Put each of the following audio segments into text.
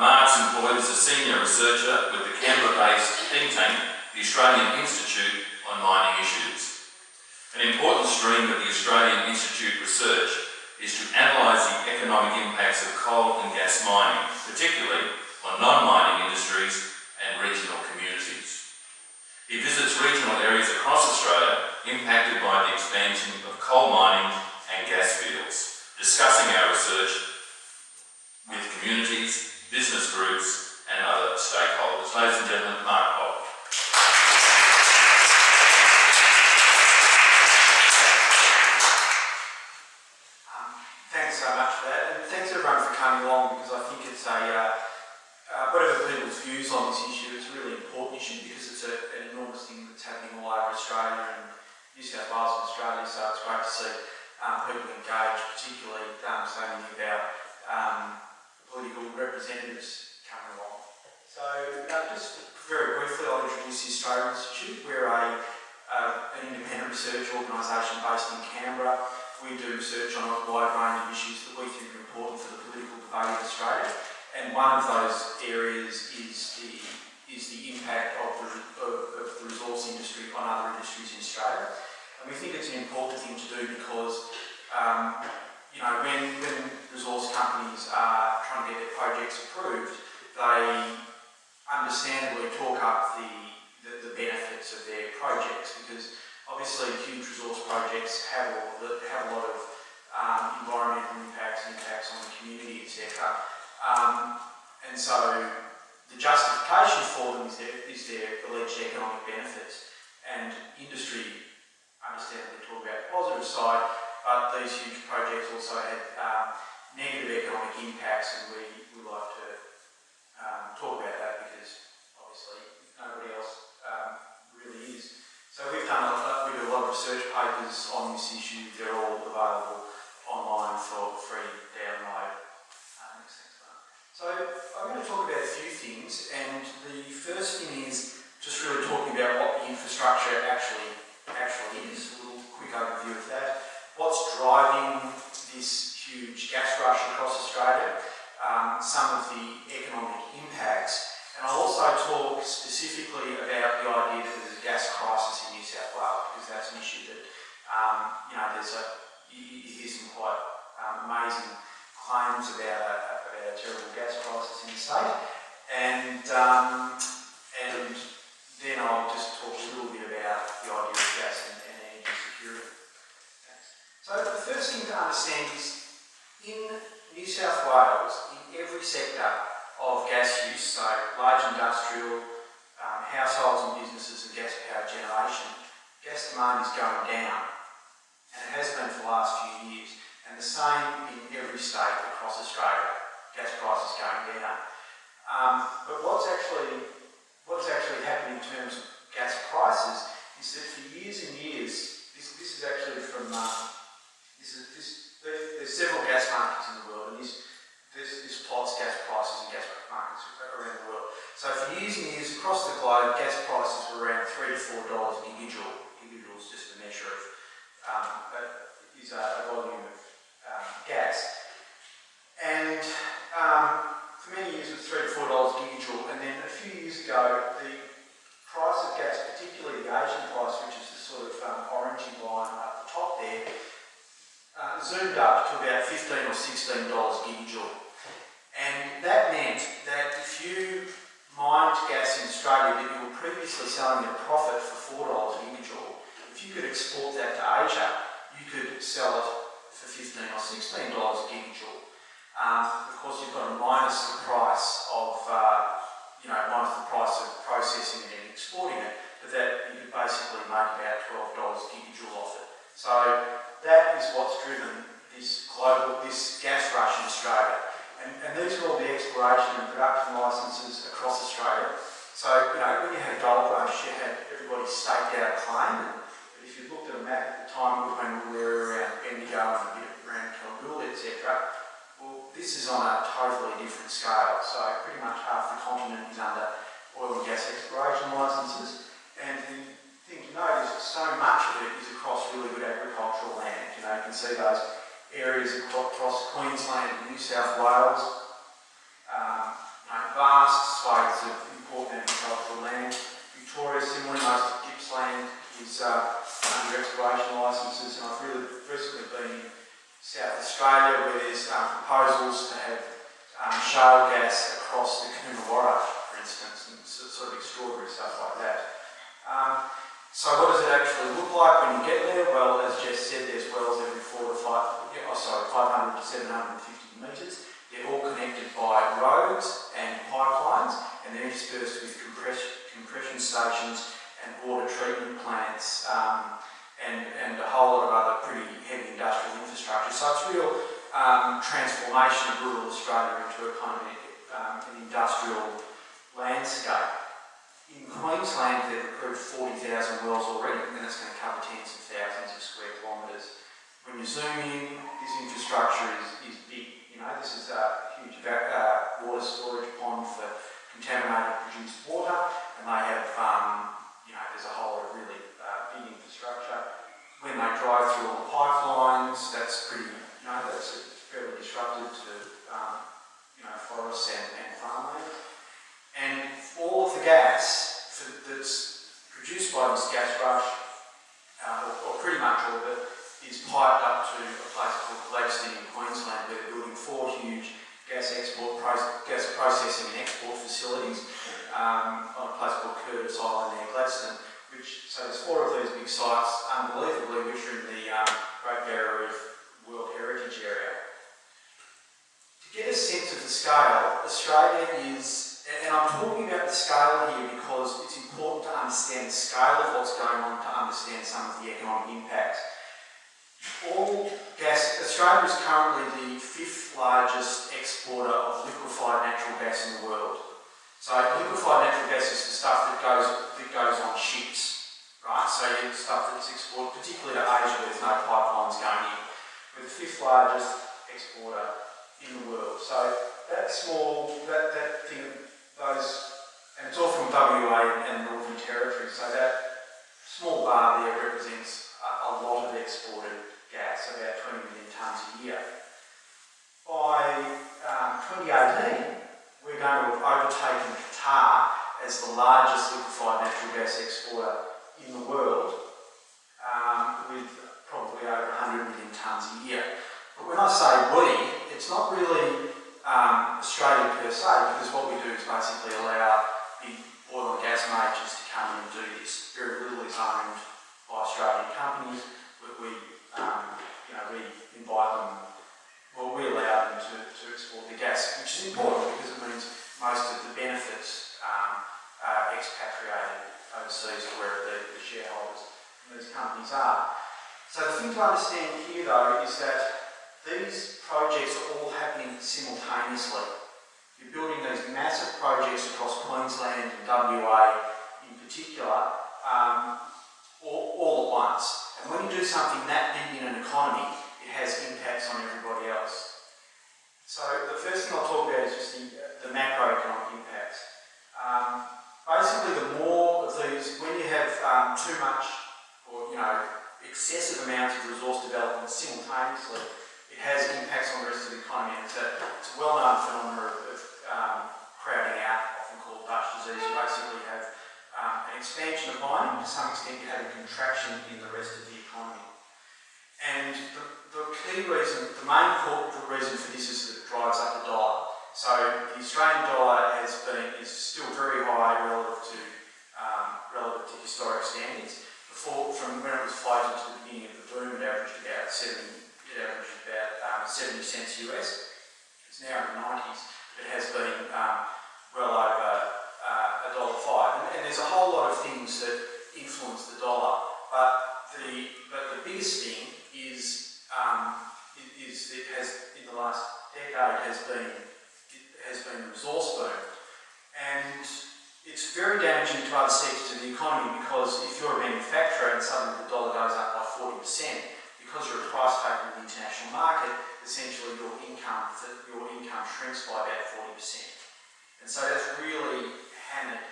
Mark's employed as a senior researcher with the Canberra-based think tank, the Australian Institute on Mining Issues. An important stream of the Australian Institute research is to analyse the economic impacts of coal and gas mining, particularly on non-mining industries and regional communities. He visits regional areas across Australia impacted by the expansion of coal mining and gas fields, discussing our research with communities, business groups and other stakeholders. Ladies and gentlemen, Mark Ogge. Thanks so much for that, and thanks everyone for coming along, because I think it's whatever people's views on this issue, it's a really important issue because it's an enormous thing that's happening all over Australia and New South Wales and Australia, so it's great to see people engaged, particularly saying about political representatives coming along. So just very briefly, I'll introduce the Australian Institute. We're an independent research organisation based in Canberra. We do research on a wide range of issues that we think are important for the political debate in Australia. And one of those areas is the impact of the resource industry on other industries in Australia. And we think it's an important thing to do because, when resource companies are trying to get their projects approved, they understandably talk up the benefits of their projects, because obviously huge resource projects have a lot of environmental impacts on the community, etc. And so the justification for them is their alleged economic benefits, and industry understandably talk about the positive side, but these huge projects also have negative economic impacts, and we like to talk about that because obviously nobody else really is. So we do a lot of research papers on this issue. They're all available online for free download. So I'm going to talk about a few things, and the first thing is just really talking about what the infrastructure actually is. A little quick overview of that. What's driving this huge gas rush across Australia? Some of the economic impacts, and I'll also talk specifically about the idea that there's a gas crisis in New South Wales, because that's an issue that you hear some quite amazing claims about a terrible gas crisis in the state, and then I'll just talk a little bit about the idea of gas and energy security. So the first thing to understand is, in New South Wales, in every sector of gas use, so large industrial, households and businesses and gas power generation, gas demand is going down, and it has been for the last few years, and the same in every state across Australia. Gas prices going down. But what's actually happening in terms of gas prices is that for years and years, this is actually from there's several gas markets in the world, and this plots gas prices and gas markets around the world. So for years and years across the globe, gas prices were around $3 to $4 a gigajoule. Gigajoule is just a measure of a volume of gas. And for many years it was $3 to $4 a gigajoule, and then a few years ago the price of gas, particularly the Asian price, which is the sort of orangey line up the top there, zoomed up to about $15 or $16 a gigajoule. And that meant that if you mined gas in Australia that you were previously selling at a profit for $4 a gigajoule, if you could export that to Asia, you could sell it for $15 or $16 a gigajoule. Of course, you've got to minus the price of processing it and exporting it, but that you could basically make about $12 a gigajoule off it. So that is what's driven this gas rush in Australia. And these are all the exploration and production licences across Australia. So, when you had a gold rush, you had everybody staked out a claim, but if you looked at a map at the time when we were around Bendigo and a bit around Kalgoorlie, etc., well, this is on a totally different scale. So pretty much half the continent is under oil and gas exploration licences. And the thing to note is that so much of it is across really good agricultural land. You can see those areas across Queensland and New South Wales, vast swathes of important agricultural land. Victoria, similarly, most of gippsland is under exploration licences, and I've really recently been in South Australia where there's proposals to have shale gas across the Coonawarra, for instance, and sort of extraordinary stuff like that. So what does it actually look like when you get there? Well, as Jess said, there's wells every 500 to 750 metres. They're all connected by roads and pipelines, and they're interspersed with compression stations and water treatment plants, and a whole lot of other pretty heavy industrial infrastructure. So it's a real transformation of rural Australia into a kind of an industrial landscape. In Queensland, they've approved 40,000 wells already, and that's going to cover tens of thousands of square kilometres. When you zoom in, this infrastructure is big. You know, this is a huge water storage pond for contaminated produced water, and they have, there's a whole lot of really big infrastructure. When they drive through all the pipelines, that's pretty, that's fairly disruptive to, forests and farmland. And all of the gas that's produced by this gas rush, or pretty much all of it, is piped up to a place called Gladstone in Queensland, where they're building 4 huge gas processing and export facilities on a place called Curtis Island near Gladstone. So there's 4 of these big sites, unbelievably, which are in the Great Barrier Reef World Heritage Area. To get a sense of the scale, Australia is, and I'm talking about the scale here because it's important to understand the scale of what's going on to understand some of the economic impacts. Australia is currently the 5th largest exporter of liquefied natural gas in the world. So liquefied natural gas is the stuff that goes on ships, right? So it's stuff that's exported, particularly to Asia where there's no pipelines going in. We're the 5th largest exporter in the world. So that small, that thing, and it's all from WA and Northern Territory, so that small bar there represents a lot of exported gas, about 20 million tonnes a year. By 2018, we're going to have overtaken Qatar as the largest liquefied natural gas exporter in the world, with probably over 100 million tonnes a year. But when I say we, it's not really Australia per se, because what we do is basically allow the oil and gas majors to come in and do this. Very little is owned by Australian companies, but we invite them, we allow them to export the gas, which is important because it means most of the benefits are expatriated overseas to where the shareholders in these companies are. So the thing to understand here though is that these projects are all happening simultaneously. You're building these massive projects across Queensland and WA in particular, all at once. And when you do something that big in an economy, it has impacts on everybody else. So the first thing I'll talk about is just the macroeconomic impacts. Basically, the more of these, when you have too much or excessive amounts of resource development simultaneously, it has impacts on the rest of the economy. And it's a well-known phenomenon of crowding out, often called Dutch disease. You basically have an expansion of mining, to some extent you have a contraction in the rest of the economy. And the key reason, the main corporate reason for this is that it drives up the dollar. So the Australian dollar is still very high relative to historic standards. From when it was floated to the beginning of the boom, it averaged about 70 cents US. It's now in the 90s. It has been well over $1.05. And there's a whole lot of things that influence the dollar. But the biggest thing is it has, in the last decade, has been the resource boom. And it's very damaging to other sectors of the economy because if you're a manufacturer and suddenly the dollar goes up by 40%, because you're a price taker in the international market, essentially your income shrinks by about 40%. And so that's really hammered,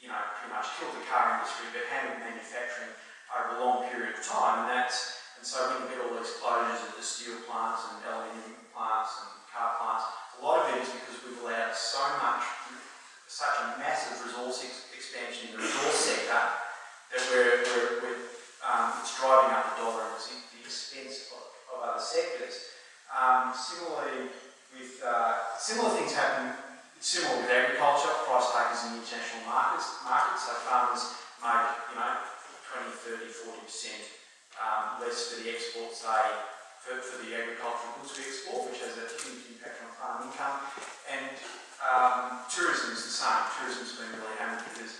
pretty much killed the car industry, but hammered manufacturing over a long period of time. And so when you get all these closures of the steel plants and aluminium plants and car plants, a lot of it is because we've allowed so much similar things happen, similar with agriculture, price takers in the international markets. So farmers make, 20, 30, 40% less for the exports for the agricultural goods we export, which has a huge impact on farm income. And tourism is the same. Tourism's been really hammered because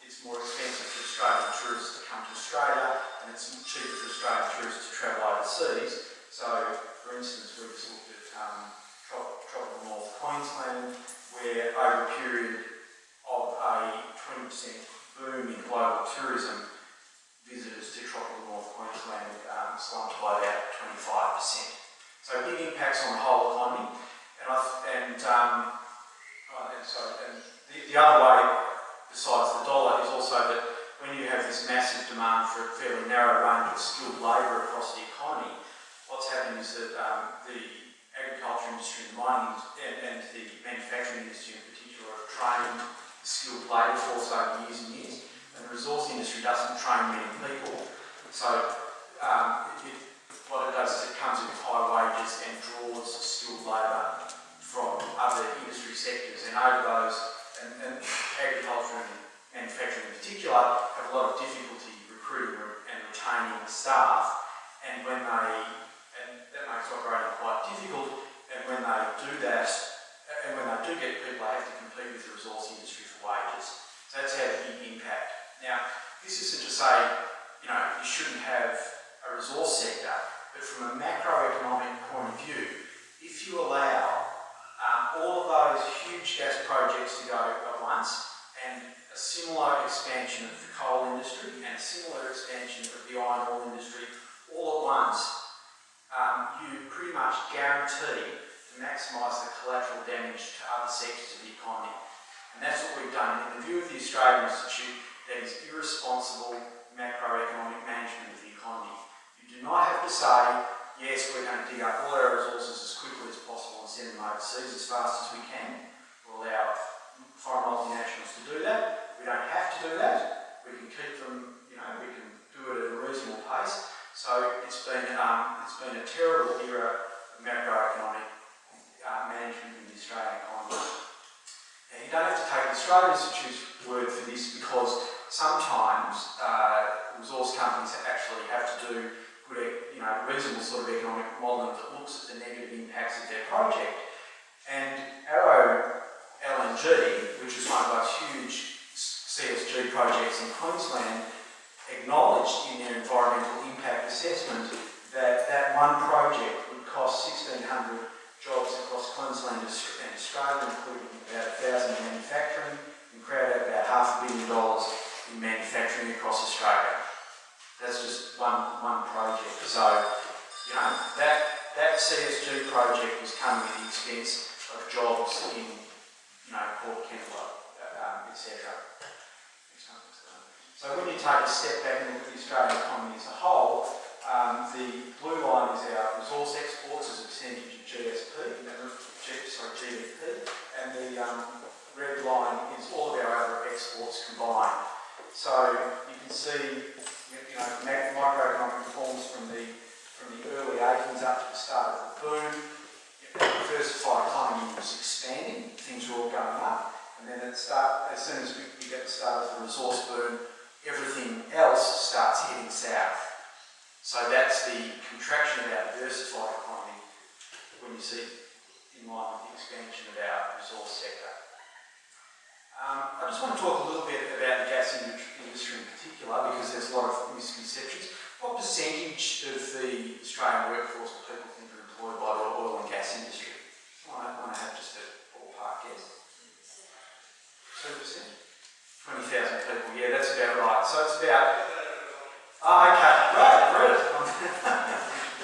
it's more expensive for Australian tourists to come to Australia, and it's cheaper for Australian tourists to travel overseas. So, for instance, we just looked at tropical North Queensland, where over a period of a 20% boom in global tourism, visitors to tropical North Queensland slumped by about 25%. So big impacts on the whole economy. And the other way, besides the dollar, is also that when you have this massive demand for a fairly narrow range of skilled labour across the economy, what's happening is that the agriculture industry, the mining and the manufacturing industry in particular have trained the skilled labour force over years and years, and the resource industry doesn't train many people. So what it does is it comes in with high wages and draws skilled labour from other industry sectors, and over those, and agriculture and manufacturing in particular have a lot of difficulty recruiting and retaining staff, and that makes operating quite difficult, and when they do that, and when they do get people, they have to compete with the resource industry for wages. So that's had a big impact. Now, this isn't to say, you shouldn't have a resource sector, but from a macroeconomic point of view, if you allow all of those huge gas projects to go at once, and a similar expansion of the coal industry and a similar expansion of the iron ore industry all at once, you pretty much guarantee to maximise the collateral damage to other sectors of the economy. And that's what we've done. In the view of the Australian Institute, that is irresponsible macroeconomic management of the economy. You do not have to say, yes, we're going to dig up all our resources as quickly as possible and send them overseas as fast as we can. We'll allow foreign multinationals to do that. We don't have to do that. We can keep them, we can do it at a reasonable pace. So it's been a terrible era of macroeconomic management in the Australian economy. Now, you don't have to take the Australian Institute's word for this, because sometimes resource companies actually have to do good, reasonable sort of economic modelling that looks at the negative impacts of their project. And Arrow LNG, which is one of those huge CSG projects in Queensland, acknowledged in their environmental impact assessment that one project would cost 1,600 jobs across Queensland and Australia, including about 1,000 in manufacturing, and create about $500 million in manufacturing across Australia. That's just one project. So, that CSG project was coming at the expense of jobs in, Port Kembla, etc. So when you take a step back and look at the Australian economy as a whole, the blue line is our resource exports as a percentage of GDP, and the red line is all of our other exports combined. So you can see, microeconomic reforms from the early 80s up to the start of the boom. The diversified economy was expanding, things were all going up, and then as soon as we get the start of the resource boom, everything else starts heading south. So that's the contraction of our diversified economy when you see in line with the expansion of our resource sector. I just want to talk a little bit about the gas industry in particular, because there's a lot of misconceptions. What percentage of the Australian workforce do people think are employed by the oil and gas industry? I want to have just a ballpark guess. 2%? 20,000 people, yeah, that's about right. So it's about... okay, right, I've read it.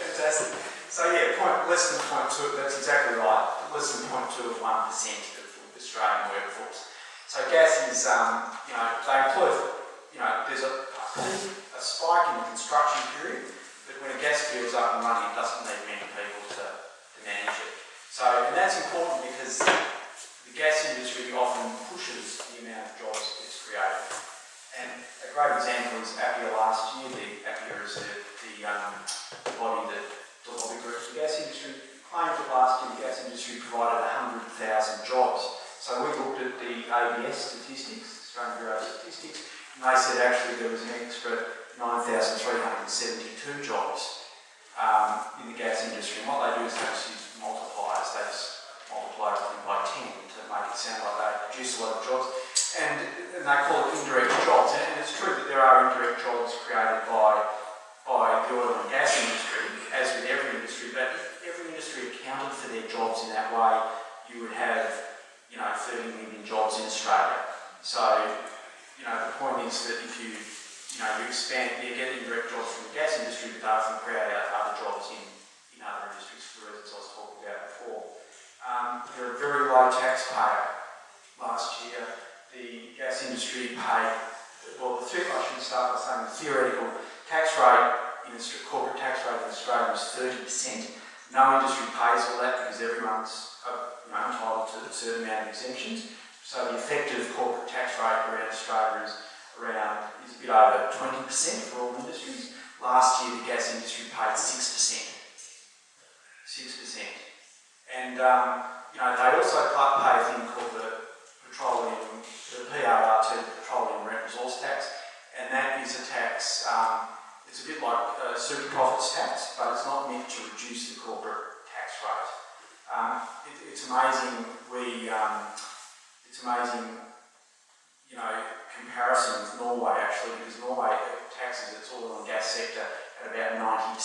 Fantastic. So yeah, less than 0.2, that's exactly right. Less than 0.2 of 1% of the Australian workforce. So gas is, they employ, there's a spike in the construction period, but when a gas field's up and running, it doesn't need many people to manage it. So, and that's important because the gas industry often pushes the amount of jobs it's created. And a great example is Appia last year. Appia is the body that, the lobby group for the gas industry, claimed that last year the gas industry provided ABS statistics, Australian Bureau of Statistics, and they said actually there was an extra 9,372 jobs in the gas industry. And what they do is they just use multipliers. They just multiply everything by 10 to make it sound like they produce a lot of jobs. And they call it indirect jobs. And it's true that there are indirect jobs created by the oil and gas industry, as with every industry. But if every industry accounted for their jobs in that way, you would have, 30 million jobs in Australia. So, the point is that if you expand, you get indirect jobs from the gas industry, but they often create other jobs in other industries for the reasons I was talking about before. They're a very low taxpayer. Last year, the gas industry paid, I should start by saying the theoretical tax rate, corporate tax rate in Australia is 30%. No industry pays all that because everyone's entitled to a certain amount of exemptions. So the effective corporate tax rate around Australia is a bit over 20% for all industries. Last year, the gas industry paid 6%. 6%. And, they also pay a thing called the PRRT, the Petroleum Rent Resource Tax, and that is a tax, it's a bit like super profits tax, but it's not meant to reduce the corporate tax rate. It's amazing, comparison with Norway actually, because Norway taxes its oil and gas sector at about 90%,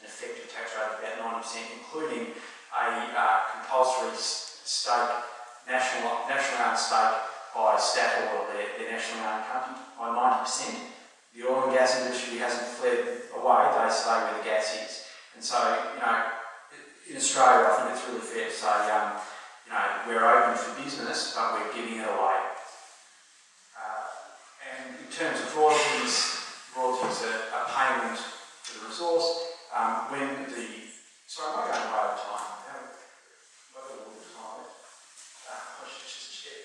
an effective tax rate of about 90%, including a compulsory nationally owned stake by Statoil, their nationally owned company, by 90%. The oil and gas industry hasn't fled away, they stay where the gas is. And so, in Australia, I think it's really fair to say, we're open for business, but we're giving it away. And in terms of royalties are payment for the resource. Sorry, am I going way over time? I've got a little bit of time left. I should just check.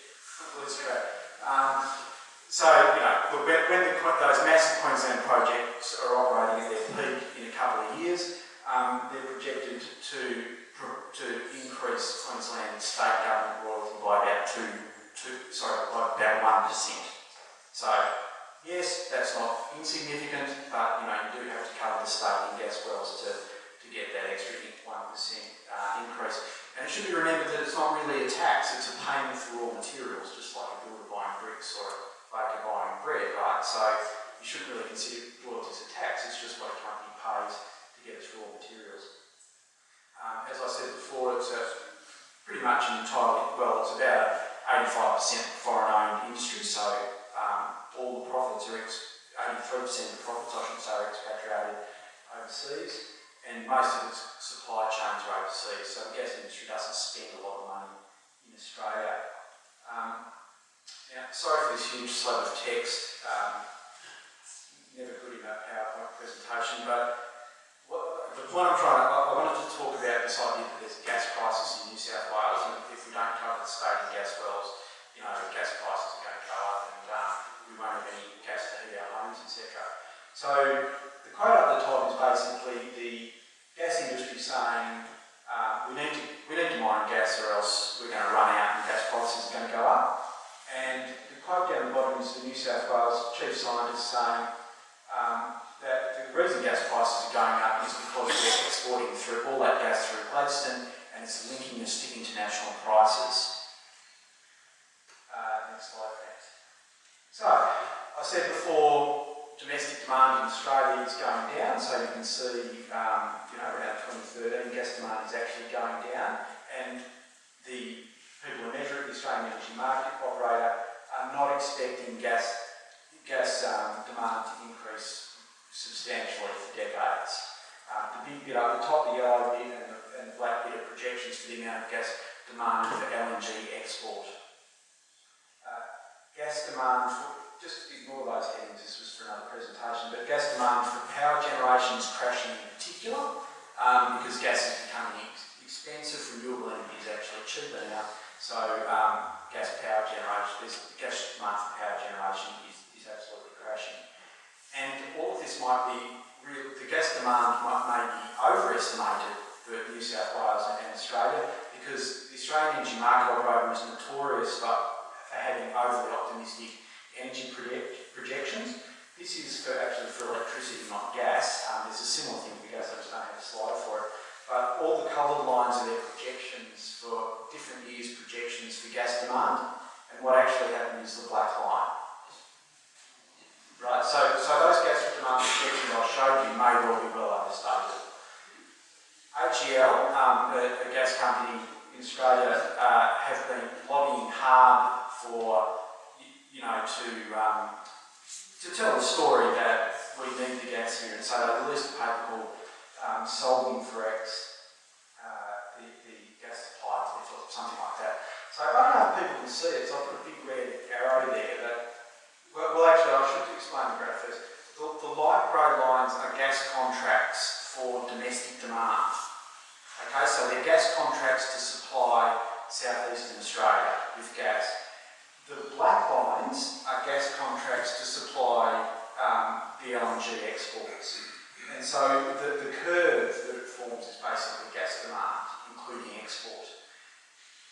Let's go. When those massive Queensland projects are operating at their peak in a couple of years, they're projected to increase Queensland state government royalty by about 1%. So, yes, that's not insignificant, but you do have to cover the state in gas wells to get that extra 1% increase. And it should be remembered that it's not really a tax, it's a payment for raw materials, just like a builder buying bricks or a baker buying bread, right? So you shouldn't really consider royalties a tax, it's just what a company pays to get its raw materials. As I said before, it's pretty much it's about 85% foreign-owned industry, so all the profits are 83% of the profits, I should say, are expatriated overseas, and most of its supply chains are overseas, so the gas industry doesn't spend a lot of money in Australia. Now, sorry for this huge slab of text, never good in a PowerPoint presentation, but the point I wanted to talk about this idea that there's a gas crisis in New South Wales, and if we don't cover the state in gas wells, gas prices are going to go up, and we won't have any gas to heat our homes, etc. So the quote up the top is basically the gas industry saying we need to mine gas or else we're going to run out and gas prices are going to go up. And the quote down the bottom is the New South Wales chief scientist saying that the reason gas prices are going up is because we're exporting all that gas through Gladstone, and it's linking us to international prices. Next slide, thanks. So, I said before, domestic demand in Australia is going down, so you can see, around 2013, gas demand is actually going down, and the people who measure it, the Australian Energy Market Operator, are not expecting gas demand to increase substantially for decades. The big bit up the top, the yellow bit, and the black bit are projections for the amount of gas demand for LNG export. Gas demand just ignore those headings, this was for another presentation, but gas demand for power generation is crashing in particular because gas is becoming expensive, renewable energy is actually cheaper now, so gas demand for power generation is absolutely crashing. And all of this might be real, the gas demand may be overestimated for New South Wales and Australia because the Australian Energy Market Operator is notorious for having overly optimistic energy projections. This is actually for electricity, not gas. There's a similar thing for gas, I just don't have a slide for it. But all the coloured lines are their projections for different years' projections for gas demand, and what actually happened is the black line. Right, so those gas demand projections I showed you may well be well understated. AGL, a gas company in Australia, have been lobbying hard for, to tell the story that we need the gas here, and so they released a paper called Solving for X, the gas supply, or something like that. So I don't know if people can see it, so I put a big red arrow there that, well actually I should explain the graph first. The light grey lines are gas contracts for domestic demand. Okay, so they're gas contracts to supply southeastern Australia with gas. The black lines are gas contracts to supply the LNG exports. And so the curve that it forms is basically gas demand, including export.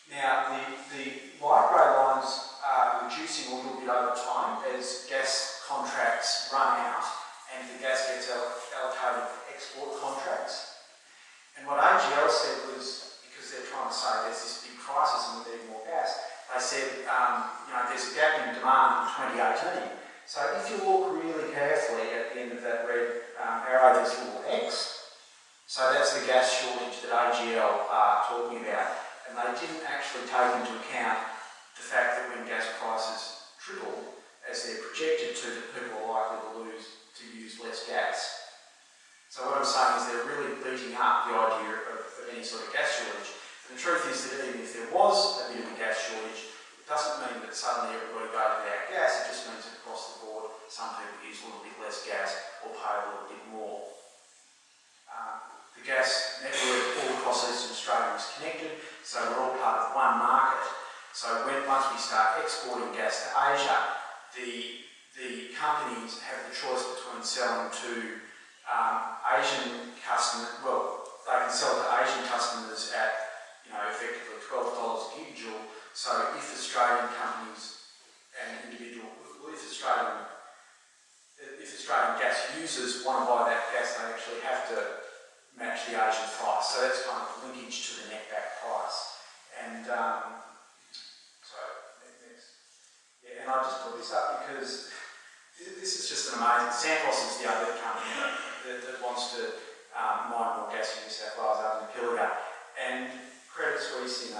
Now, the light grey lines are reducing a little bit over time as gas contracts run out and the gas gets allocated for export contracts. And what AGL said was, because they're trying to say there's this big crisis and we need more gas, they said, there's a gap in demand in 2018. So if you look really carefully at the end of that red arrow, there's a little X. So that's the gas shortage that AGL are talking about. And they didn't actually take into account the fact that when gas prices triple, as they're projected to, that people are likely to use less gas. So what I'm saying is they're really beating up the idea of any sort of gas shortage. And the truth is that even if there was a bit of a gas shortage, it doesn't mean that suddenly everybody goes without gas. It just means that across the board, some people use a little bit less gas or pay a little bit more. The gas network all across Eastern Australia is connected, so we're all part of one market. So once we start exporting gas to Asia, the companies have the choice between selling to Asian customers. Well, they can sell to Asian customers at effectively $12 a gigajoule. So if Australian companies and if Australian gas users want to buy that gas, they actually have to match the Asian price. So that's kind of linkage to the net back price. And and I just put this up because this is just an amazing. Santos is the other company that wants to mine more gas in New South Wales up in the Pilliga. And Credit Suisse,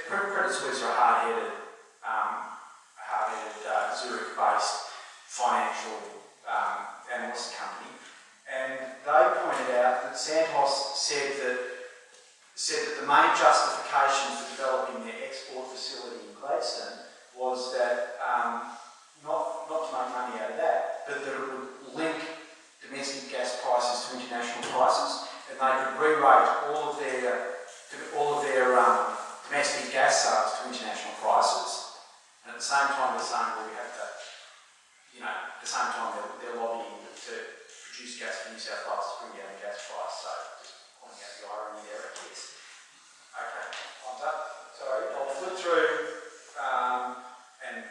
Credit Suisse are a hard-headed Zurich-based financial analyst company, and they pointed out that Santos said that the main justification for developing their export facility in Gladstone was that not to make money out of that, but that it would link domestic gas prices to international prices, and they could re-rate all of their domestic gas sales to international prices. And at the same time, they're saying, well, we have to, at the same time, they're lobbying to produce gas for New South Wales to bring down the gas price. So just pointing out the irony there, I guess. Okay, time's up. Sorry, I'll flip through. And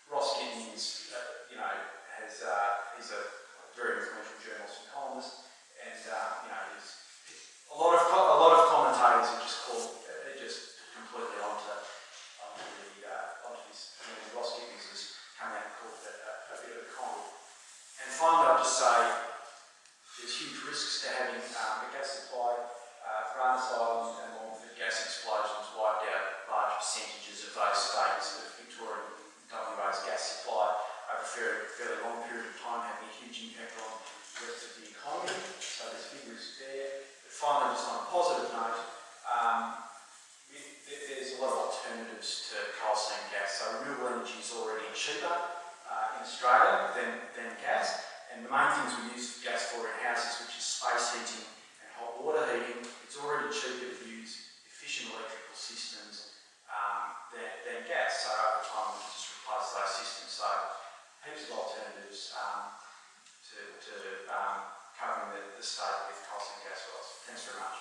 Ross Giddings, he's a very influential journalist and columnist, and a lot of commentators are just completely onto this. Ross Giddings has come out and called it a bit of a con. And finally, I'll just say there's huge risks to having a gas supply. Francis Island and Longford gas explosions wiped out large percentages of those states, with Victoria and WA's gas supply over a fairly long period of time having a huge impact on the rest of the economy. So there's big risk there. But finally, just on a positive note, there's a lot of alternatives to coal seam gas. So renewable energy is already cheaper in Australia than gas, and the main things we use gas for in houses, which is space heating and hot water heating, it's already cheaper to use efficient electrical systems than gas. So over time we can just replace those systems. So heaps of alternatives to covering the state with coal seam gas wells. Thanks very much.